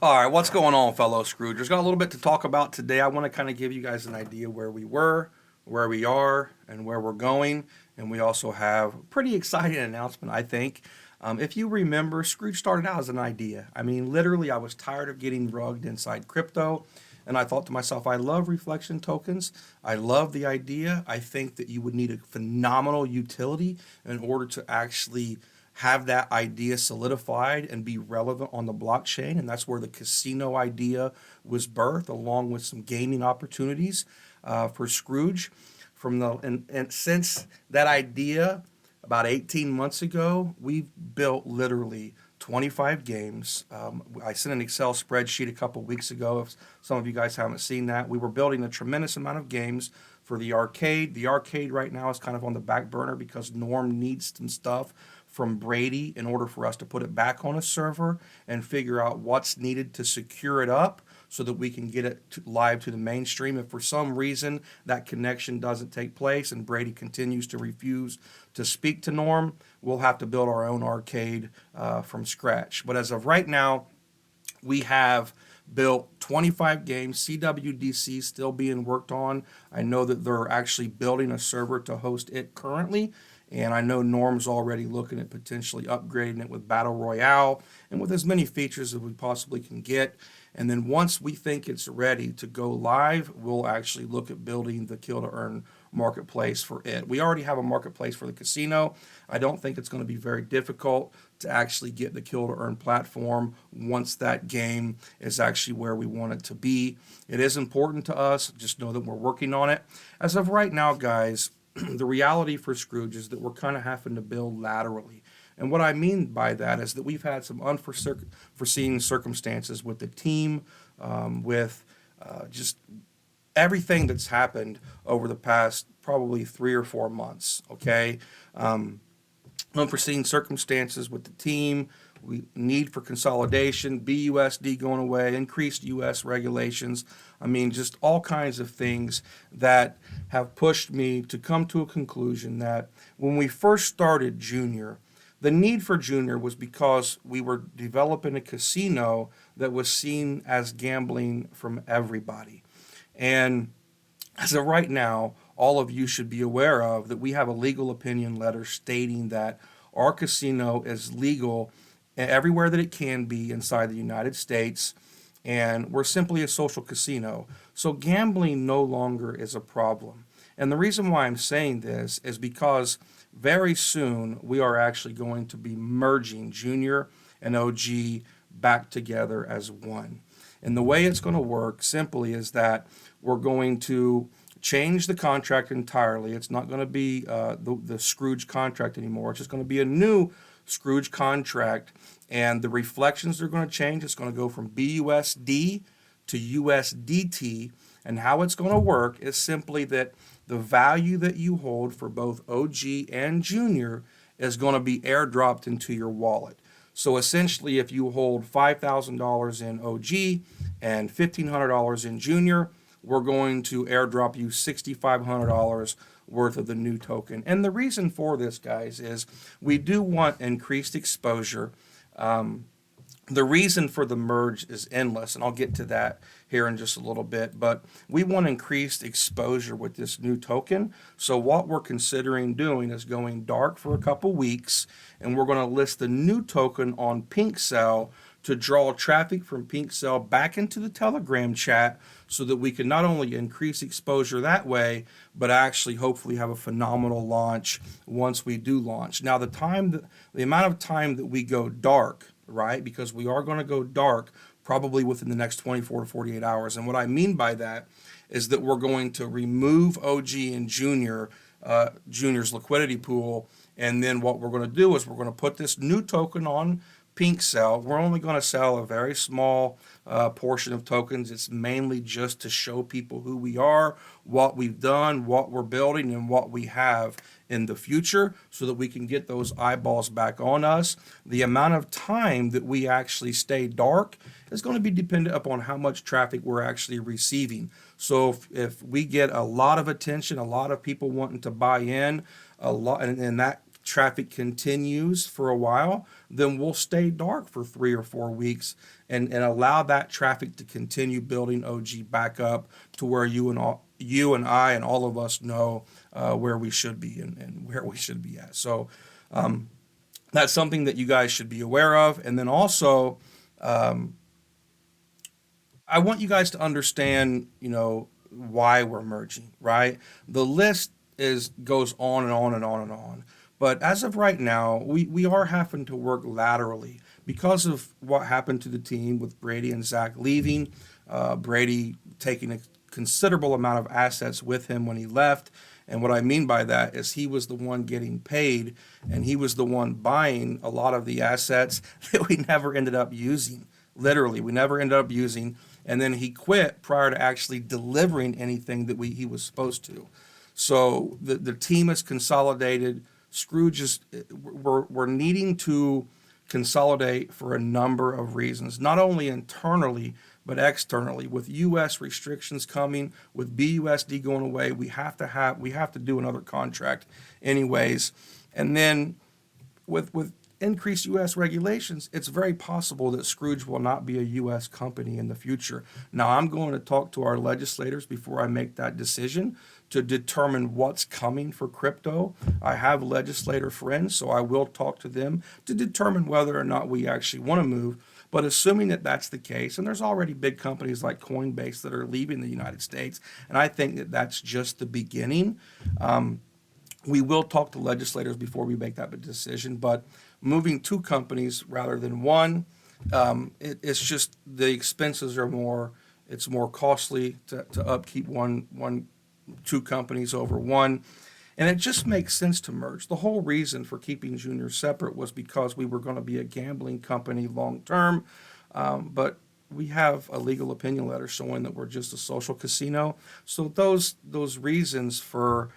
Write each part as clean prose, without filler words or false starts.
All right, what's going on, fellow Scroogers? Got a little bit to talk about today. I want to kind of give you guys an idea where we were, where we are, and where we're going. And we also have a pretty exciting announcement, I think. If you remember, Scrooge started out as an idea. I mean, literally, I was tired of getting rugged inside crypto. And I thought to myself, I love reflection tokens. I love the idea. I think that you would need a phenomenal utility in order to actually have that idea solidified and be relevant on the blockchain. And that's where the casino idea was birthed, along with some gaming opportunities for Scrooge. And since that idea about 18 months ago, we've built literally 25 games. I sent an Excel spreadsheet a couple weeks ago. If some of you guys haven't seen that, we were building a tremendous amount of games for the arcade. The arcade right now is kind of on the back burner because Norm needs some stuff from Brady in order for us to put it back on a server and figure out what's needed to secure it up so that we can get it live to the mainstream. If for some reason that connection doesn't take place and Brady continues to refuse to speak to Norm, we'll have to build our own arcade from scratch. But as of right now, we have built 25 games. CWDC still being worked on. I know that they're actually building a server to host it currently. And I know Norm's already looking at potentially upgrading it with Battle Royale and with as many features as we possibly can get. And then once we think it's ready to go live, we'll actually look at building the Kill to Earn marketplace for it. We already have a marketplace for the casino. I don't think it's going to be very difficult to actually get the Kill to Earn platform once that game is actually where we want it to be. It is important to us. Just know that we're working on it. As of right now, guys, the reality for Scrooge is that we're kind of having to build laterally. And what I mean by that is that we've had some unforeseen circumstances with the team, with just everything that's happened over the past probably 3 or 4 months. Okay, unforeseen circumstances with the team. We need for consolidation, BUSD going away, increased U.S. regulations. I mean, just all kinds of things that have pushed me to come to a conclusion that when we first started Junior, the need for Junior was because we were developing a casino that was seen as gambling from everybody. And as of right now, all of you should be aware of that we have a legal opinion letter stating that our casino is legal everywhere that it can be inside the United States, and we're simply a social casino. So gambling no longer is a problem. And the reason why I'm saying this is because very soon we are actually going to be merging Junior and OG back together as one. And the way it's going to work simply is that we're going to change the contract entirely. It's not going to be the Scrooge contract anymore. It's just going to be a new Scrooge contract, and the reflections are going to change. It's going to go from BUSD to USDT, and how it's going to work is simply that the value that you hold for both OG and Junior is going to be airdropped into your wallet. So essentially, if you hold $5,000 in OG and $1,500 in Junior, we're going to airdrop you $6,500 worth of the new token. And the reason for this, guys, is we do want increased exposure. The reason for the merge is endless, and I'll get to that here in just a little bit, but we want increased exposure with this new token. So what we're considering doing is going dark for a couple weeks, and we're going to list the new token on Pink Cell to draw traffic from Pink Cell back into the Telegram chat so that we can not only increase exposure that way, but actually hopefully have a phenomenal launch once we do launch. Now, the amount of time that we go dark, right? Because we are going to go dark probably within the next 24 to 48 hours. And what I mean by that is that we're going to remove OG and Junior's liquidity pool. And then what we're going to do is we're going to put this new token on Pink Cell. We're only going to sell a very small portion of tokens. It's mainly just to show people who we are, what we've done, what we're building, and what we have in the future so that we can get those eyeballs back on us. The amount of time that we actually stay dark is going to be dependent upon how much traffic we're actually receiving. So if we get a lot of attention, a lot of people wanting to buy in, a lot, and that traffic continues for a while, then we'll stay dark for 3 or 4 weeks and allow that traffic to continue building OG back up to where you and I and all of us know where we should be and where we should be at. So that's something that you guys should be aware of. And then also, I want you guys to understand, why we're merging, right? The list goes on and on and on and on. But as of right now, we are having to work laterally because of what happened to the team with Brady and Zach leaving, Brady taking a considerable amount of assets with him when he left. And what I mean by that is he was the one getting paid and he was the one buying a lot of the assets that we never ended up using. Literally, we never ended up using. And then he quit prior to actually delivering anything that he was supposed to. So the team is consolidated. Scrooge we're needing to consolidate for a number of reasons, not only internally, but externally. With U.S. restrictions coming, with BUSD going away, we have to do another contract anyways. And then with increased U.S. regulations, it's very possible that Scrooge will not be a U.S. company in the future. Now, I'm going to talk to our legislators before I make that decision to determine what's coming for crypto. I have legislator friends, so I will talk to them to determine whether or not we actually want to move. But assuming that that's the case, and there's already big companies like Coinbase that are leaving the United States, and I think that that's just the beginning. We will talk to legislators before we make that decision, but moving two companies rather than one, it's just the expenses are more. It's more costly to upkeep two companies over one, and it just makes sense to merge. The whole reason for keeping Junior separate was because we were going to be a gambling company long term, but we have a legal opinion letter showing that we're just a social casino. So those reasons for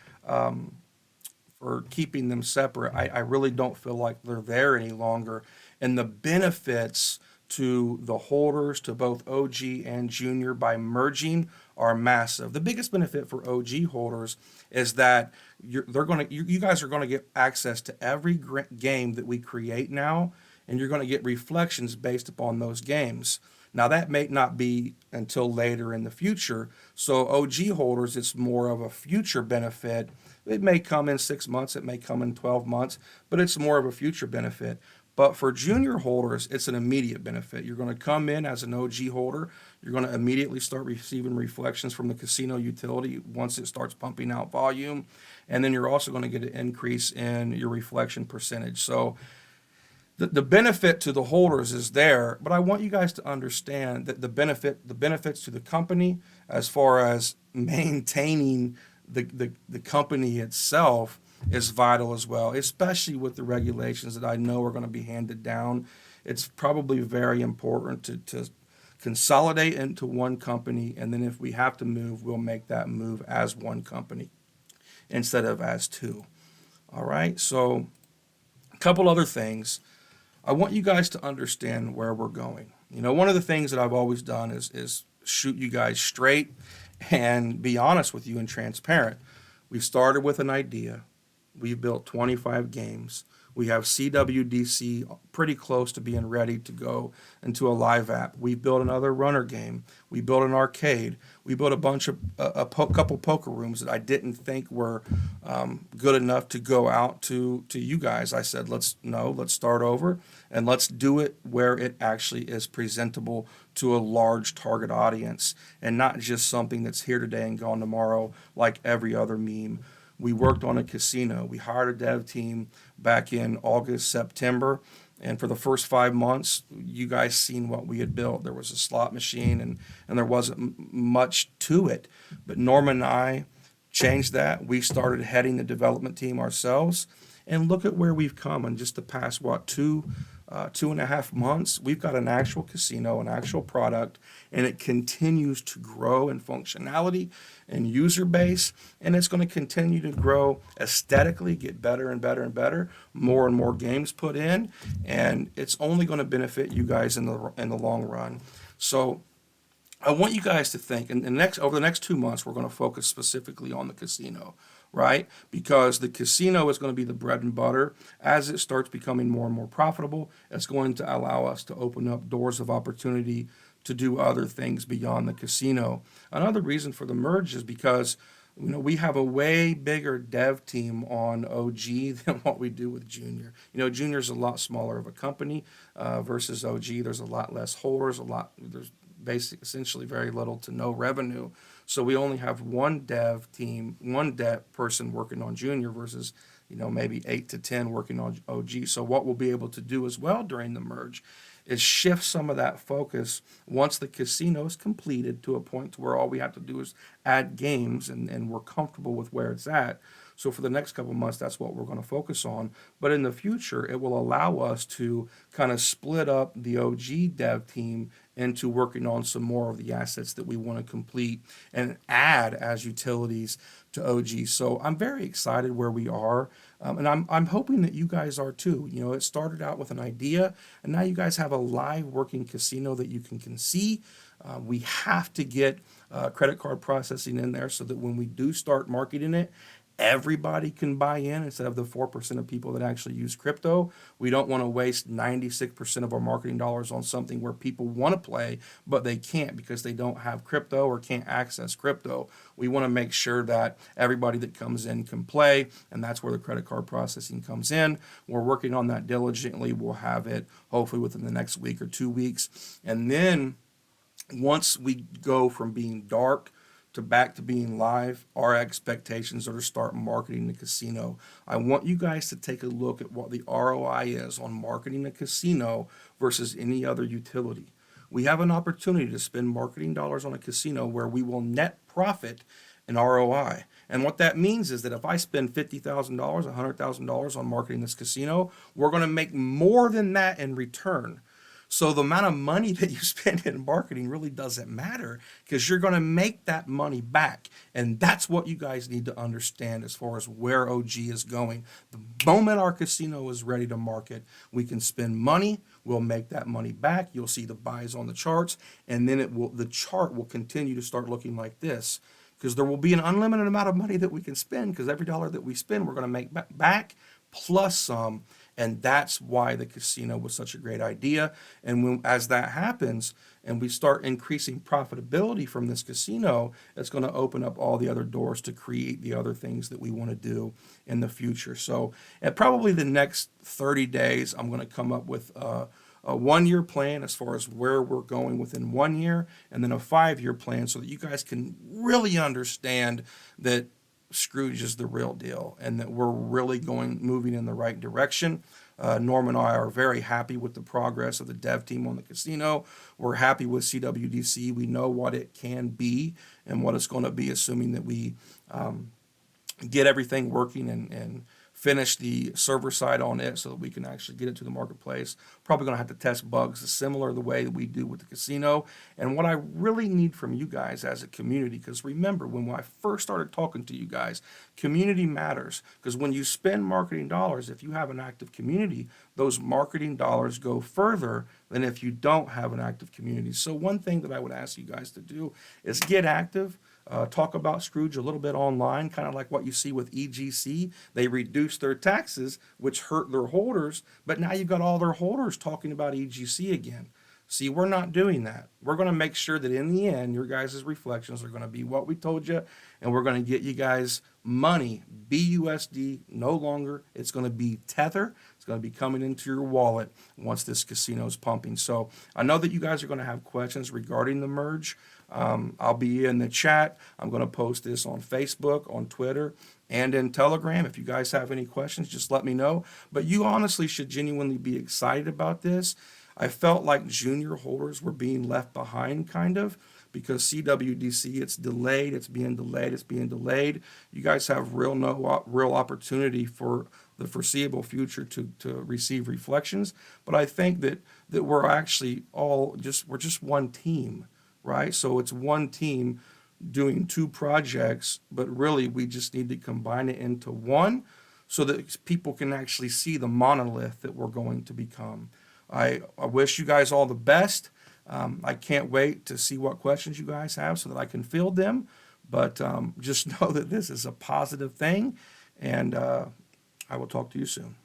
keeping them separate, I really don't feel like they're there any longer. And the benefits to the holders, to both OG and Junior by merging are massive. The biggest benefit for OG holders is that you guys are going to get access to every game that we create now, and you're going to get reflections based upon those games. Now, that may not be until later in the future. So OG holders, it's more of a future benefit. It may come in 6 months, it may come in 12 months, but it's more of a future benefit. But for Junior holders, it's an immediate benefit. You're going to come in as an OG holder. You're going to immediately start receiving reflections from the casino utility once it starts pumping out volume. And then you're also going to get an increase in your reflection percentage. So the benefit to the holders is there, but I want you guys to understand that the benefits to the company as far as maintaining the company itself is vital as well, especially with the regulations that I know are going to be handed down. It's probably very important to consolidate into one company, and then if we have to move, we'll make that move as one company instead of as two. All right, so a couple other things. I want you guys to understand where we're going. One of the things that I've always done is shoot you guys straight and be honest with you and transparent. We started with an idea. We've built 25 games. We have CWDC pretty close to being ready to go into a live app. We built another runner game. We built an arcade. We built a couple poker rooms that I didn't think were good enough to go out to you guys. I said, let's start over and let's do it where it actually is presentable to a large target audience and not just something that's here today and gone tomorrow like every other meme. We worked on a casino. We hired a dev team back in August, September. And for the first 5 months, you guys seen what we had built. There was a slot machine and there wasn't much to it. But Norman and I changed that. We started heading the development team ourselves. And look at where we've come in just the past, 2.5 months. We've got an actual casino, an actual product, and it continues to grow in functionality and user base, and it's going to continue to grow aesthetically, get better and better and better, more and more games put in, and it's only going to benefit you guys in the long run. So I want you guys to think, over the next 2 months, we're going to focus specifically on the casino. right? Because the casino is going to be the bread and butter. As it starts becoming more and more profitable, it's going to allow us to open up doors of opportunity to do other things beyond the casino. Another reason for the merge is because we have a way bigger dev team on OG than what we do with Junior. Junior's a lot smaller of a company versus OG. There's a lot less holders, there's essentially very little to no revenue. So we only have one dev team, one dev person working on Junior versus maybe 8 to 10 working on OG. So what we'll be able to do as well during the merge is shift some of that focus once the casino is completed to a point to where all we have to do is add games and we're comfortable with where it's at. So for the next couple of months, that's what we're going to focus on. But in the future, it will allow us to kind of split up the OG dev team into working on some more of the assets that we want to complete and add as utilities to OG. So I'm very excited where we are, and I'm hoping that you guys are too. It started out with an idea, and now you guys have a live working casino that you can see. We have to get credit card processing in there so that when we do start marketing it, everybody can buy in instead of the 4% of people that actually use crypto. We don't want to waste 96% of our marketing dollars on something where people want to play, but they can't because they don't have crypto or can't access crypto. We want to make sure that everybody that comes in can play, and that's where the credit card processing comes in. We're working on that diligently. We'll have it hopefully within the next week or 2 weeks. And then once we go from being dark to back to being live, our expectations are to start marketing the casino. I want you guys to take a look at what the ROI is on marketing a casino versus any other utility. We have an opportunity to spend marketing dollars on a casino where we will net profit an ROI. And what that means is that if I spend $50,000, $100,000 on marketing this casino, we're going to make more than that in return. So the amount of money that you spend in marketing really doesn't matter because you're going to make that money back. And that's what you guys need to understand as far as where OG is going. The moment our casino is ready to market, we can spend money. We'll make that money back. You'll see the buys on the charts, and then the chart will continue to start looking like this because there will be an unlimited amount of money that we can spend because every dollar that we spend, we're going to make back plus some. And that's why the casino was such a great idea. And as that happens and we start increasing profitability from this casino, it's going to open up all the other doors to create the other things that we want to do in the future. So at probably the next 30 days, I'm going to come up with a 1-year plan as far as where we're going within 1 year, and then a 5-year plan so that you guys can really understand that Scrooge is the real deal and that we're really moving in the right direction. Norm and I are very happy with the progress of the dev team on the casino. We're happy with CWDC. We know what it can be and what it's going to be, assuming that we get everything working and finish the server side on it so that we can actually get it to the marketplace. Probably going to have to test bugs similar to the way that we do with the casino. And what I really need from you guys as a community, because remember, when I first started talking to you guys, community matters. Because when you spend marketing dollars, if you have an active community, those marketing dollars go further than if you don't have an active community. So one thing that I would ask you guys to do is get active. Talk about Scrooge a little bit online, kind of like what you see with EGC. They reduced their taxes, which hurt their holders, but now you've got all their holders talking about EGC again. See, we're not doing that. We're going to make sure that in the end, your guys' reflections are going to be what we told you, and we're going to get you guys money, BUSD, no longer. It's going to be Tether. It's going to be coming into your wallet once this casino is pumping. So I know that you guys are going to have questions regarding the merge. I'll be in the chat. I'm going to post this on Facebook, on Twitter, and in Telegram. If you guys have any questions, just let me know. But you honestly should genuinely be excited about this. I felt like junior holders were being left behind kind of because CWDC, it's delayed, it's being delayed, it's being delayed. You guys have real opportunity for the foreseeable future to receive reflections. But I think that we're actually we're just one team, right? So it's one team doing 2 projects, but really we just need to combine it into one so that people can actually see the monolith that we're going to become. I wish you guys all the best. I can't wait to see what questions you guys have so that I can field them. But just know that this is a positive thing, and I will talk to you soon.